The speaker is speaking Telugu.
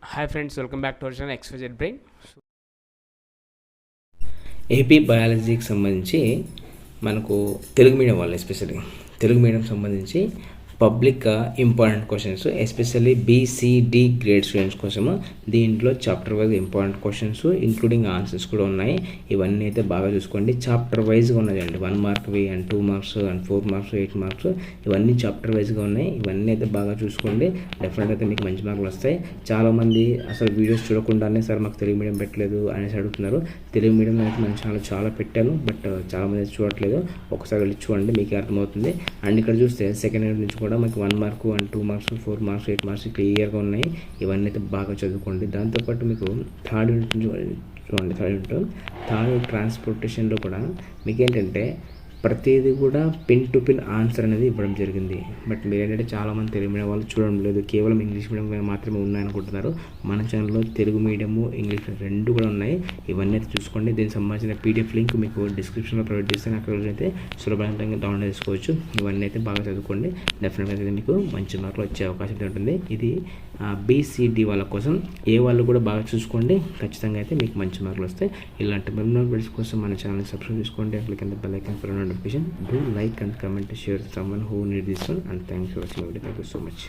Hi friends, welcome back to our channel XYZ brain. AP బయాలజీకి సంబంధించి మనకు తెలుగు మీడియం వాళ్ళు ఎస్పెషల్లీ తెలుగు మీడియం సంబంధించి పబ్లిక్గా important questions especially BCD grade students కోసము దీంట్లో chapter wise important questions including answers కూడా ఉన్నాయి. ఇవన్నీ అయితే బాగా చూసుకోండి. చాప్టర్ వైజ్గా ఉన్నాయండి. 1 మార్క్వి and 2 marks and 4 marks 8 marks ఇవన్నీ చాప్టర్ వైజ్గా ఉన్నాయి. ఇవన్నీ అయితే బాగా చూసుకోండి. డెఫినెట్గా అయితే మీకు మంచి మార్కులు వస్తాయి. చాలామంది అసలు వీడియోస్ చూడకుండానే సార్ మాకు తెలుగు మీడియం పెట్టలేదు అనేసి అడుగుతున్నారు. తెలుగు మీడియం అయితే మన ఛానల్ చాలా పెట్టాను, బట్ చాలామంది అయితే చూడట్లేదు. ఒకసారి వెళ్ళి చూడండి, మీకు అర్థమవుతుంది. అండ్ ఇక్కడ చూస్తే సెకండ్ ఇయర్ నుంచి కూడా మీకు 1 mark and 2 marks 4 marks 8 marks క్లియర్గా ఉన్నాయి. ఇవన్నీ అయితే బాగా చదువుకోండి. దాంతోపాటు మీకు థర్డ్ యూనిట్ చూడండి. థర్డ్ ట్రాన్స్పోర్టేషన్లో కూడా మీకు ఏంటంటే ప్రతిదీ కూడా పిన్ టు పిన్ ఆన్సర్ అనేది ఇవ్వడం జరిగింది. బట్ మీరు ఏంటంటే చాలామంది తెలుగు మీడియం వాళ్ళు చూడడం లేదు, కేవలం ఇంగ్లీష్ మీడియం మాత్రమే ఉన్నాయనుకుంటున్నారు. మన ఛానల్లో తెలుగు మీడియము ఇంగ్లీష్ రెండు కూడా ఉన్నాయి. ఇవన్నీ అయితే చూసుకోండి. దీనికి సంబంధించిన PDF లింక్ మీకు డిస్క్రిప్షన్లో ప్రొవైడ్ చేస్తాను. అక్కడ అయితే సులభంగా డౌన్లోడ్ చేసుకోవచ్చు. ఇవన్నీ అయితే బాగా చదువుకోండి. డెఫినెట్గా అయితే మీకు మంచి మార్కులు వచ్చే అవకాశం ఉంటుంది. ఇది BCD వాళ్ళ కోసం. ఏ వాళ్ళు కూడా బాగా చూసుకోండి. ఖచ్చితంగా అయితే మీకు మంచి మార్కులు వస్తాయి. ఇలాంటి మరిన్ని వీడియోస్ కోసం మన ఛానల్ సబ్స్క్రైబ్ చేసుకోండి. Click on the bell icon for notification. Do like and comment, share to someone who needs this one, and thanks for watching the video. Thank you so much.